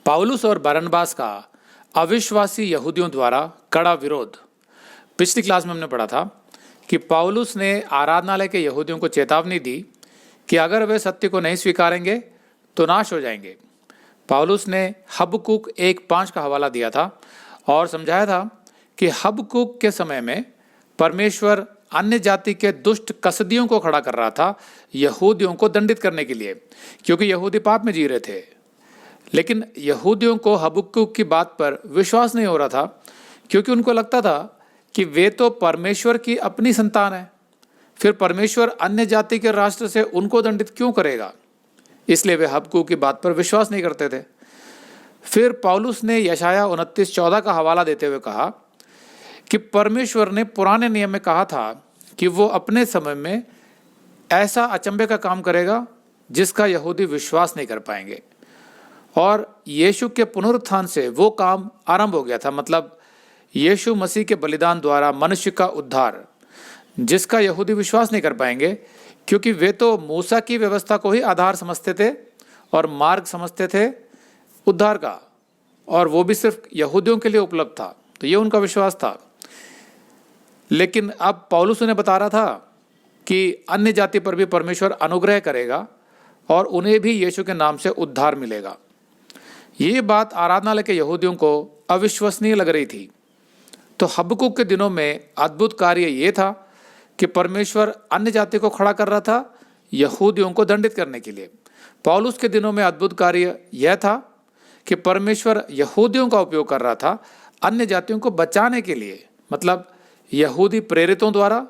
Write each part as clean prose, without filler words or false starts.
पाउलुस और बरनबास का अविश्वासी यहूदियों द्वारा कड़ा विरोध। पिछली क्लास में हमने पढ़ा था कि पाउलुस ने आराधनालय के यहूदियों को चेतावनी दी कि अगर वे सत्य को नहीं स्वीकारेंगे तो नाश हो जाएंगे। पाउलुस ने हबकुक 1:5 का हवाला दिया था और समझाया था कि हबकुक के समय में परमेश्वर अन्य जाति के दुष्ट कसदियों को खड़ा कर रहा था यहूदियों को दंडित करने के लिए, क्योंकि यहूदी पाप में जी रहे थे। लेकिन यहूदियों को हबकुक की बात पर विश्वास नहीं हो रहा था, क्योंकि उनको लगता था कि वे तो परमेश्वर की अपनी संतान है, फिर परमेश्वर अन्य जाति के राष्ट्र से उनको दंडित क्यों करेगा। इसलिए वे हबकुक की बात पर विश्वास नहीं करते थे। फिर पौलुस ने यशाया 29:14 का हवाला देते हुए कहा कि परमेश्वर ने पुराने नियम में कहा था कि वो अपने समय में ऐसा अचंभे का काम करेगा जिसका यहूदी विश्वास नहीं कर पाएंगे, और यीशु के पुनरुत्थान से वो काम आरंभ हो गया था। मतलब यीशु मसीह के बलिदान द्वारा मनुष्य का उद्धार, जिसका यहूदी विश्वास नहीं कर पाएंगे, क्योंकि वे तो मूसा की व्यवस्था को ही आधार समझते थे और मार्ग समझते थे उद्धार का, और वो भी सिर्फ यहूदियों के लिए उपलब्ध था। तो ये उनका विश्वास था। लेकिन अब पौलुस उन्हें बता रहा था कि अन्य जाति पर भी परमेश्वर अनुग्रह करेगा और उन्हें भी यीशु के नाम से उद्धार मिलेगा। ये बात आराधनालय के यहूदियों को अविश्वसनीय लग रही थी। तो हबकुक के दिनों में अद्भुत कार्य ये था कि परमेश्वर अन्य जाति को खड़ा कर रहा था यहूदियों को दंडित करने के लिए। पौलुस के दिनों में अद्भुत कार्य यह था कि परमेश्वर यहूदियों का उपयोग कर रहा था अन्य जातियों को बचाने के लिए, मतलब यहूदी प्रेरितों द्वारा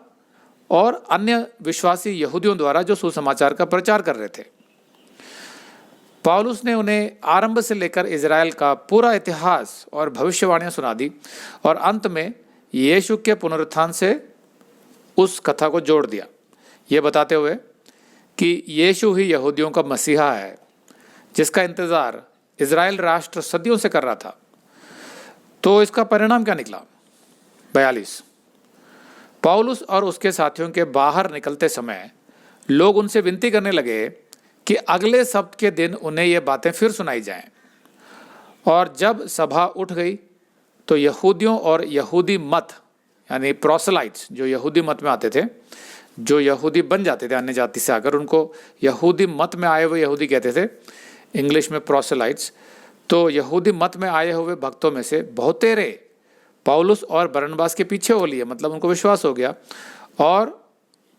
और अन्य विश्वासी यहूदियों द्वारा जो सुसमाचार का प्रचार कर रहे थे। पौलुस ने उन्हें आरंभ से लेकर इजराइल का पूरा इतिहास और भविष्यवाणियां सुना दी, और अंत में यीशु के पुनरुत्थान से उस कथा को जोड़ दिया, ये बताते हुए कि यीशु ही यहूदियों का मसीहा है, जिसका इंतजार इजराइल राष्ट्र सदियों से कर रहा था। तो इसका परिणाम क्या निकला? 42। पौलुस और उसके साथियों के बाहर निकलते समय लोग उनसे विनती करने लगे कि अगले सब्त के दिन उन्हें ये बातें फिर सुनाई जाएं। और जब सभा उठ गई तो यहूदियों और यहूदी मत यानी प्रोसेलाइट्स, जो यहूदी मत में आते थे, जो यहूदी बन जाते थे अन्य जाति से आकर, उनको यहूदी मत में आए हुए यहूदी कहते थे, इंग्लिश में प्रोसेलाइट्स। तो यहूदी मत में आए हुए भक्तों में से बहुतेरे पौलुस और बरनबास के पीछे हो लिए, मतलब उनको विश्वास हो गया। और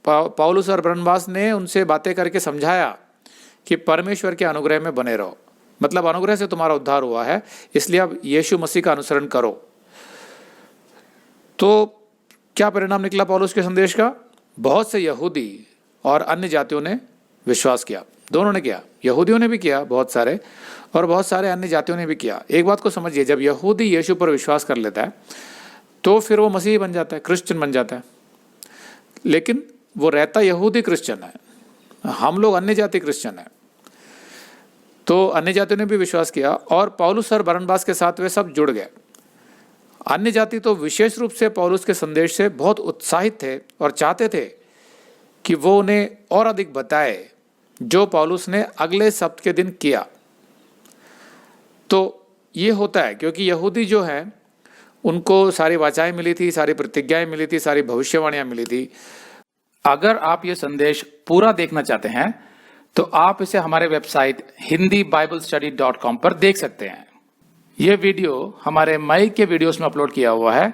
पौलुस और बरनबास ने उनसे बातें करके समझाया कि परमेश्वर के अनुग्रह में बने रहो, मतलब अनुग्रह से तुम्हारा उद्धार हुआ है, इसलिए अब यीशु मसीह का अनुसरण करो। तो क्या परिणाम निकला पौलुस के संदेश का? बहुत से यहूदी और अन्य जातियों ने विश्वास किया। दोनों ने किया, यहूदियों ने भी किया बहुत सारे, और बहुत सारे अन्य जातियों ने भी किया। एक बात को समझिए, जब यहूदी यीशु पर विश्वास कर लेता है तो फिर वो मसीही बन जाता है, क्रिश्चियन बन जाता है। लेकिन वो रहता यहूदी क्रिश्चियन है, हम लोग अन्य जाति क्रिश्चियन है। तो अन्य जातियों ने भी विश्वास किया और पौलुस और बरनबास के साथ वे सब जुड़ गए। अन्य जाति तो विशेष रूप से पौलुस के संदेश से बहुत उत्साहित थे और चाहते थे कि वो उन्हें और अधिक बताए, जो पौलुस ने अगले सब्त के दिन किया। तो ये होता है क्योंकि यहूदी जो है उनको सारी वाचाएं मिली थी, सारी प्रतिज्ञाएं मिली थी, सारी भविष्यवाणियां मिली थी। अगर आप ये संदेश पूरा देखना चाहते हैं तो आप इसे हमारे वेबसाइट hindiBiblestudy.com पर देख सकते हैं। ये वीडियो हमारे मई के वीडियोस में अपलोड किया हुआ है,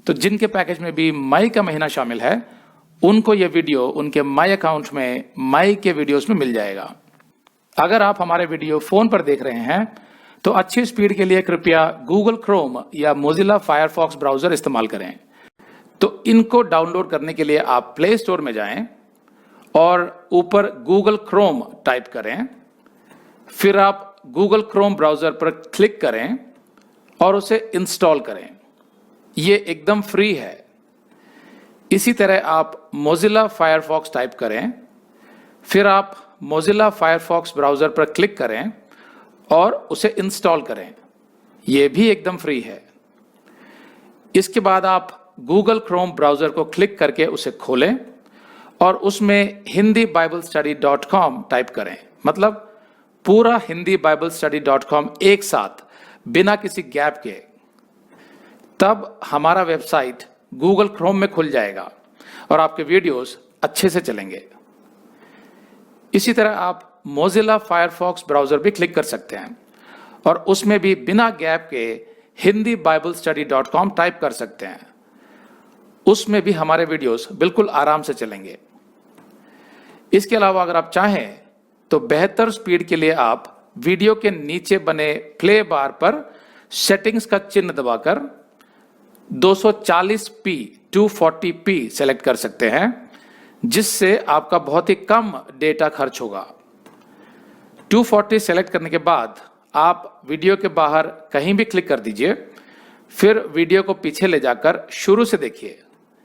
तो जिनके पैकेज में भी मई का महीना शामिल है उनको ये वीडियो उनके मई अकाउंट में मई के वीडियोस में मिल जाएगा। अगर आप हमारे वीडियो फोन पर देख रहे हैं तो अच्छी स्पीड के लिए कृपया गूगल क्रोम या मोजिला फायरफॉक्स ब्राउजर इस्तेमाल करें। तो इनको डाउनलोड करने के लिए आप प्ले स्टोर में जाएं और ऊपर गूगल क्रोम टाइप करें, फिर आप गूगल क्रोम ब्राउजर पर क्लिक करें और उसे इंस्टॉल करें। ये एकदम फ्री है। इसी तरह आप मोजिला फायरफॉक्स टाइप करें, फिर आप मोजिला फायरफॉक्स ब्राउजर पर क्लिक करें और उसे इंस्टॉल करें। यह भी एकदम फ्री है। इसके बाद आप गूगल क्रोम ब्राउजर को क्लिक करके उसे खोलें और उसमें hindiBiblestudy.com टाइप करें, मतलब पूरा hindiBiblestudy.com एक साथ बिना किसी गैप के, तब हमारा वेबसाइट गूगल क्रोम में खुल जाएगा और आपके वीडियोस अच्छे से चलेंगे। इसी तरह आप मोजिला फायरफॉक्स ब्राउजर भी क्लिक कर सकते हैं और उसमें भी बिना गैप के hindiBiblestudy.com टाइप कर सकते हैं। उसमें भी हमारे वीडियोस बिल्कुल आराम से चलेंगे। इसके अलावा अगर आप चाहें तो बेहतर स्पीड के लिए आप वीडियो के नीचे बने प्ले बार पर सेटिंग्स का चिन्ह दबाकर 240p 240p सेलेक्ट कर सकते हैं, जिससे आपका बहुत ही कम डेटा खर्च होगा। 240 सेलेक्ट करने के बाद आप वीडियो के बाहर कहीं भी क्लिक कर दीजिए, फिर वीडियो को पीछे ले जाकर शुरू से देखिए।